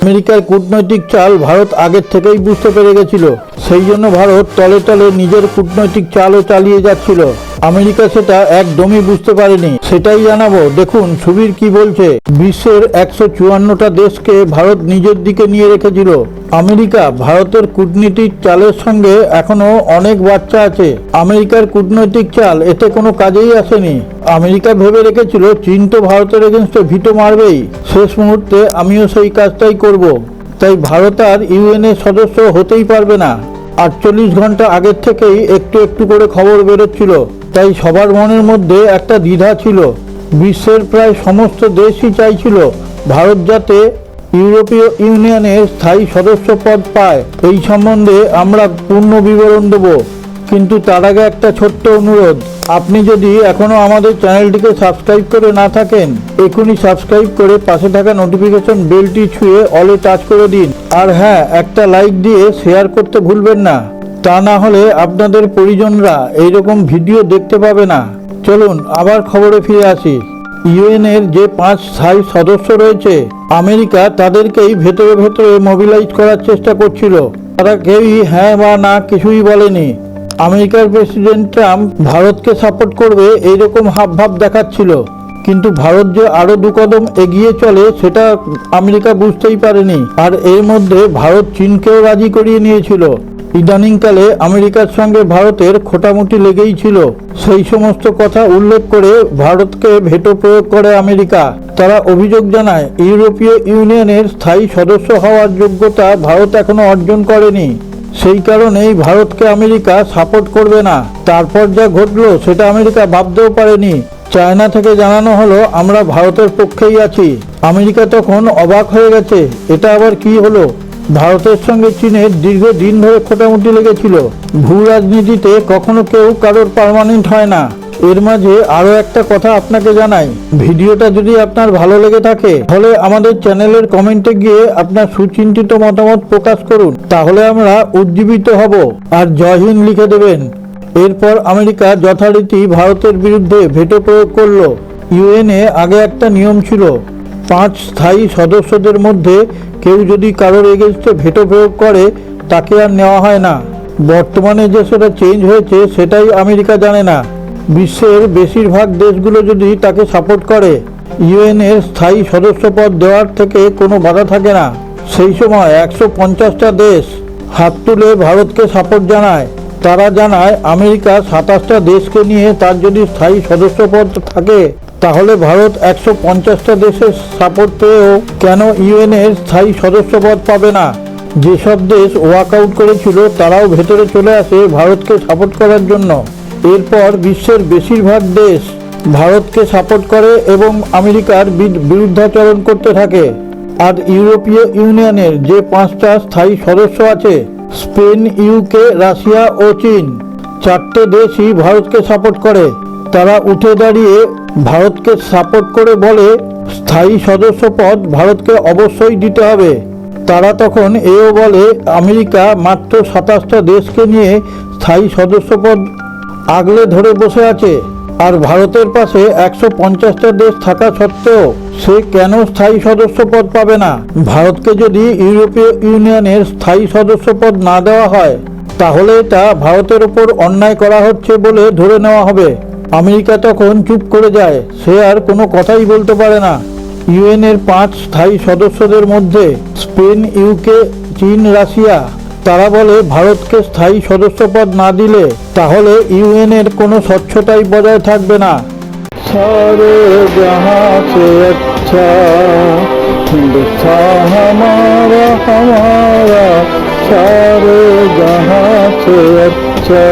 আমেরিকার কূটনৈতিক চাল ভারত আগের থেকেই বুঝতে পেরে গেছিল। সেই জন্য ভারত তলে তলে নিজের কূটনৈতিক চালও চালিয়ে যাচ্ছিল। আমেরিকা সেটা একদমই বুঝতে পারেনি। সেটাই জানাবো, দেখুন সুবীর কি বলছে। বিশ্বের 154টা দেশকে ভারত নিজের দিকে নিয়ে রেখেছিল। আমেরিকা ভারতের কূটনীতিক চালের সঙ্গে এখনো অনেক বাচ্চা আছে। আমেরিকার কূটনৈতিক চাল এতে কোনো কাজেই আসেনি। আমেরিকা ভেবে রেখেছিল চীন তো ভারতের এগেনস্টে ভিটো মারবেই, শেষ মুহূর্তে আমিও সেই কাজটাই করব। তাই ভারত আর ইউএনএ সদস্য হতেই পারবে না। 48 ঘন্টা আগের থেকেই একটু একটু করে খবর বেরোচ্ছিল। তাই সবার মনের মধ্যে একটা দ্বিধা ছিল। বিশ্বের প্রায় সমস্ত দেশই চাইছিল ভারত যাতে ইউরোপীয় ইউনিয়নের স্থায়ী সদস্য পদ পায়। এই সম্বন্ধে আমরা পূর্ণ বিবরণ দেব, কিন্তু তার আগে একটা ছোট্ট অনুরোধ। আপনি যদি এখনও আমাদের চ্যানেলটিকে সাবস্ক্রাইব করে না থাকেন, এখনই সাবস্ক্রাইব করে পাশে থাকা নোটিফিকেশন বেলটি ছুঁয়ে অলে টাচ করে দিন। আর হ্যাঁ, একটা লাইক দিয়ে শেয়ার করতে ভুলবেন না, তা না হলে আপনাদের পরিজনরা এইরকম ভিডিও দেখতে পাবে না। চলুন আবার খবরে ফিরে আসি। ইউএনের যে 5 স্থায়ী সদস্য রয়েছে, আমেরিকা তাদেরকেই ভেতরে ভেতরে মোবিলাইজ করার চেষ্টা করছিল। তারা কেউই হ্যাঁ বা না কিছুই বলেনি। আমেরিকার প্রেসিডেন্ট ট্রাম্প ভারতকে সাপোর্ট করবে এইরকম হাবভাব দেখাচ্ছিল, কিন্তু ভারত যে আরো 2 কদম এগিয়ে চলে সেটা আমেরিকা বুঝতেই পারেনি। আর এর মধ্যে ভারত চীনকেও রাজি করিয়ে নিয়েছিল। ইদানিংকালে আমেরিকার সঙ্গে ভারতের খোঁটামুটি লেগেই ছিল। সেই সমস্ত কথা উল্লেখ করে ভারতকে ভেটো প্রয়োগ করে আমেরিকা। তারা অভিযোগ জানায় ইউরোপীয় ইউনিয়নের স্থায়ী সদস্য হওয়ার যোগ্যতা ভারত এখনো অর্জন করেনি। সেই কারণেই ভারতকে আমেরিকা সাপোর্ট করবে না। তারপর যা ঘটলো সেটা আমেরিকা ভাবতেও পারেনি। চায়না থেকে জানানো হলো আমরা ভারতের পক্ষেই আছি। আমেরিকা তখন অবাক হয়ে গেছে, এটা আবার কি হলো। ভারতের সঙ্গে চীনের দীর্ঘদিন ধরে খোঁটামুটি লেগেছিল। ভূ রাজনীতিতে কখনো কেউ কারোর পার্মানেন্ট হয় না। এর মাঝে আরো একটা কথা আপনাকে জানাই, ভিডিওটা যদি আপনার ভালো লেগে থাকে তাহলে আমাদের চ্যানেলের কমেন্টে গিয়ে আপনার সুচিন্তিত মতামত প্রকাশ করুন, তাহলে আমরা উজ্জীবিত হব। আর জয় হিন্দ লিখে দেবেন। এরপর আমেরিকা যথারীতি ভারতের বিরুদ্ধে ভেটো প্রয়োগ করলো। ইউএনএ আগে একটা নিয়ম ছিল, 5 স্থায়ী সদস্যদের মধ্যে কেউ যদি কারোর এগেনস্টে ভেটো প্রয়োগ করে তাকে আর নেওয়া হয় না। বর্তমানে যে সেটা চেঞ্জ হয়েছে সেটাই আমেরিকা জানে না। বিশ্বের বেশিরভাগ দেশগুলো যদি তাকে সাপোর্ট করে, ইউএনের স্থায়ী সদস্য পদ দেওয়ার থেকে কোনো বাধা থাকে না। সেই সময় 150টা দেশ হাত তুলে ভারতকে সাপোর্ট জানায়। তারা জানায় আমেরিকা 27টা দেশকে নিয়ে তার যদি স্থায়ী সদস্য পদ থাকে, তাহলে ভারত 150টা দেশের সাপোর্ট পেয়েও কেন ইউএনের স্থায়ী সদস্য পদ পাবে না। যেসব দেশ ওয়াকআউট করেছিল তারাও ভেতরে চলে আসে ভারতকে সাপোর্ট করার জন্য। এরপর বিশ্বের বেশিরভাগ দেশ ভারতকে সাপোর্ট করে এবং আমেরিকার বিরুদ্ধাচরণ করতে থাকে। আর ইউরোপীয় ইউনিয়নের যে 5টা স্থায়ী সদস্য আছে, স্পেন, ইউকে, রাশিয়া ও চীন, 4টে দেশই ভারতকে সাপোর্ট করে। তারা উঠে দাঁড়িয়ে ভারতকে সাপোর্ট করে বলে স্থায়ী সদস্য পদ ভারতকে অবশ্যই দিতে হবে। তারা তখন এও বলে আমেরিকা মাত্র 27টা দেশকে নিয়ে স্থায়ী সদস্য পদ আগলে ধরে বসে আছে, আর ভারতের পাশে 150টা দেশ থাকা সত্ত্বেও সে কেন স্থায়ী সদস্য পদ পাবে না। ভারতকে যদি ইউরোপীয় ইউনিয়নের স্থায়ী সদস্য পদ না দেওয়া হয়, তাহলে এটা ভারতের ওপর অন্যায় করা হচ্ছে বলে ধরে নেওয়া হবে। আমেরিকা তখন চুপ করে যায়, সে আর কোনো কথাই বলতে পারে না। ইউএনের 5 স্থায়ী সদস্যদের মধ্যে স্পেন, ইউকে, চীন, রাশিয়া, তারা বলে ভারতকে স্থায়ী সদস্য পদ না দিলে তাহলে ইউএনের কোনো স্বচ্ছতাই বজায় থাকবে না। সারে জাহাঁ সে আচ্ছা হিন্দুস্তান হামারা হামারা, সারে জাহাঁ সে আচ্ছা।